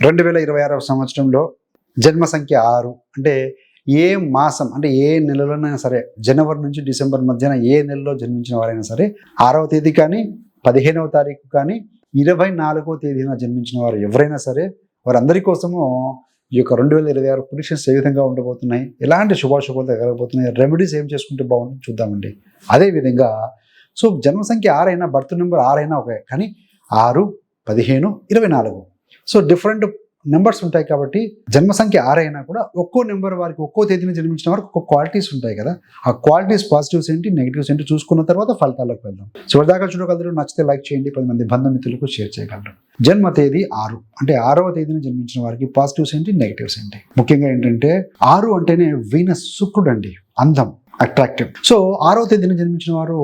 2026 సంవత్సరంలో జన్మ సంఖ్య 6 అంటే ఏ మాసం అంటే ఏ నెలలోనైనా సరే జనవరి నుంచి డిసెంబర్ మధ్యన ఏ నెలలో జన్మించిన వారైనా సరే 6వ తేదీ కానీ 15వ తారీఖు కానీ 24వ తేదీన జన్మించిన వారు ఎవరైనా సరే వారందరి కోసము ఈ యొక్క 2026 ప్రిడిక్షన్స్ ఏ విధంగా ఉండబోతున్నాయి, ఎలాంటి శుభాశుభాలు తగలబోతున్నాయి, రెమెడీస్ ఏం చేసుకుంటే బాగుంటుంది చూద్దామండి. అదేవిధంగా సో జన్మ సంఖ్య 6 అయినా బర్త్ నెంబర్ 6 అయినా ఒకే, కానీ 6, 15, 24 సో డిఫరెంట్ నెంబర్స్ ఉంటాయి. కాబట్టి జన్మ సంఖ్య 6 అయినా కూడా ఒక్కో నెంబర్ వారికి ఒక్కో తేదీని జన్మించిన వారికి ఒక్కో క్వాలిటీస్ ఉంటాయి కదా. ఆ క్వాలిటీస్ పాజిటివ్స్ ఏంటి, నెగిటివ్స్ ఏంటి చూసుకున్న తర్వాత ఫలితాలకు వెళ్దాం. చివరిదాకా చూడగలరు, నచ్చితే లైక్ చేయండి, 10 మంది బంధుమిత్రులకు షేర్ చేయగలరు. జన్మ తేదీ 6 అంటే 6వ తేదీని జన్మించిన వారికి పాజిటివ్స్ ఏంటి, నెగిటివ్స్ ఏంటి. ముఖ్యంగా ఏంటంటే 6 అంటేనే వీనస్, శుక్రుడు అండి, అందం, అట్రాక్టివ్. సో 6వ తేదీని జన్మించిన వారు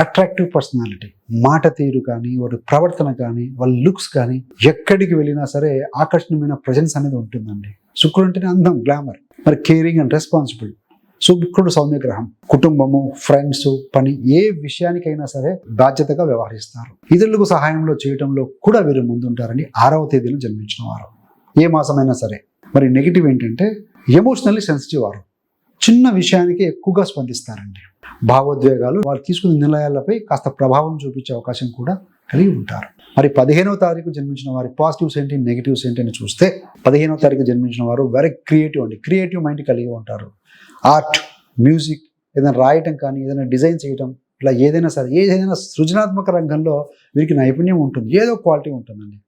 అట్రాక్టివ్ పర్సనాలిటీ, మాట తీరు కానీ, వారి ప్రవర్తన కానీ, వాళ్ళ లుక్స్ కానీ, ఎక్కడికి వెళ్ళినా సరే ఆకర్షణీయమైన ప్రజెన్స్ అనేది ఉంటుందండి. శుక్రుడు అంటేనే అందం, గ్లామర్, మరి కేరింగ్ అండ్ రెస్పాన్సిబుల్. శుక్రుడు సౌమ్యగ్రహం, కుటుంబము, ఫ్రెండ్స్, పని ఏ విషయానికైనా సరే బాధ్యతగా వ్యవహరిస్తారు. ఇతరులకు సహాయంలో చేయడంలో కూడా వీరు ముందుంటారండి 6వ తేదీలో జన్మించిన వారు, ఏ మాసమైనా సరే. మరి నెగిటివ్ ఏంటంటే ఎమోషనల్లీ సెన్సిటివ్ వారు, చిన్న విషయానికి ఎక్కువగా స్పందిస్తారండి. భావోద్వేగాలు వారు తీసుకునే నిర్ణయాలపై కాస్త ప్రభావం చూపించే అవకాశం కూడా కలిగి ఉంటారు. మరి 15వ తారీఖు జన్మించిన వారి పాజిటివ్స్ ఏంటి, నెగిటివ్స్ ఏంటి అని చూస్తే 15వ తారీఖు జన్మించిన వారు వెరీ క్రియేటివ్ అండి, క్రియేటివ్ మైండ్ కలిగి ఉంటారు. ఆర్ట్, మ్యూజిక్, ఏదైనా రాయటం కానీ, ఏదైనా డిజైన్ చేయటం, ఇలా ఏదైనా సరే ఏదైనా సృజనాత్మక రంగంలో వీరికి నైపుణ్యం ఉంటుంది, ఏదో క్వాలిటీ ఉంటుందండి.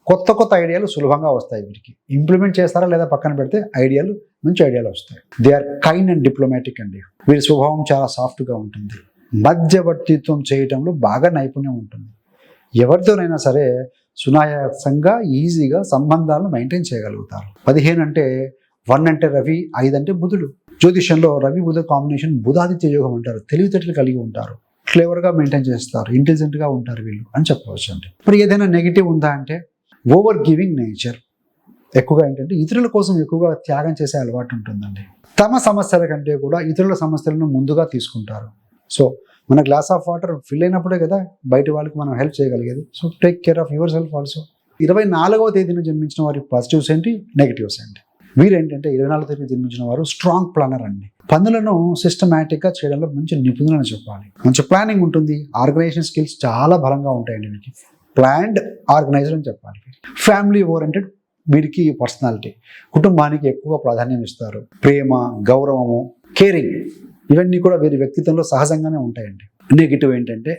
కొత్త కొత్త ఐడియాలు సులభంగా వస్తాయి వీరికి. ఇంప్లిమెంట్ చేస్తారా లేదా పక్కన పెడితే ఐడియాలు, మంచి ఐడియాలు వస్తాయి. They are kind and diplomatic అండి. వీరి స్వభావం చాలా సాఫ్ట్గా ఉంటుంది. మధ్యవర్తిత్వం చేయటంలో బాగా నైపుణ్యం ఉంటుంది. ఎవరితోనైనా సరే సునాయాసంగా, ఈజీగా సంబంధాలను మెయింటైన్ చేయగలుగుతారు. 15 అంటే 1 అంటే రవి, 5 అంటే బుధుడు. జ్యోతిష్యంలో రవి బుధ కాంబినేషన్ బుధాదిత్య యోగం అంటారు. తెలివితేటలు కలిగి ఉంటారు, క్లేవర్గా మెయింటైన్ చేస్తారు, ఇంటెలిజెంట్గా ఉంటారు వీళ్ళు అని చెప్పవచ్చు అండి. మరి ఏదైనా నెగిటివ్ ఉందా అంటే ఓవర్ గివింగ్ నేచర్. ఎక్కువగా ఏంటంటే ఇతరుల కోసం ఎక్కువగా త్యాగం చేసే అలవాటు ఉంటుందండి. తమ సమస్యల కంటే కూడా ఇతరుల సమస్యలను ముందుగా తీసుకుంటారు. సో మన గ్లాస్ ఆఫ్ వాటర్ ఫిల్ అయినప్పుడే కదా బయట వాళ్ళకి మనం హెల్ప్ చేయగలిగేది. So take care of yourself also. 24వ తేదీన జన్మించిన వారి పాజిటివ్స్ ఏంటి, నెగిటివ్స్ ఏంటి. వీరేంటంటే 24వ తేదీన జన్మించిన వారు స్ట్రాంగ్ ప్లానర్ అండి. పనులను సిస్టమేటిక్గా చేయడంలో మంచి నిపుణులని చెప్పాలి. మంచి ప్లానింగ్ ఉంటుంది, ఆర్గనైజేషన్ స్కిల్స్ చాలా బలంగా ఉంటాయండి వీరికి. ప్లాన్డ్, ఆర్గనైజ్డ్ అని చెప్పాలి. ఫ్యామిలీ ఓరియంటెడ్ వీరికి పర్సనాలిటీ. కుటుంబానికి ఎక్కువ ప్రాధాన్యం ఇస్తారు. ప్రేమ, గౌరవము, కేరింగ్ ఇవన్నీ కూడా వీరి వ్యక్తిత్వంలో సహజంగానే ఉంటాయండి. నెగిటివ్ ఏంటంటే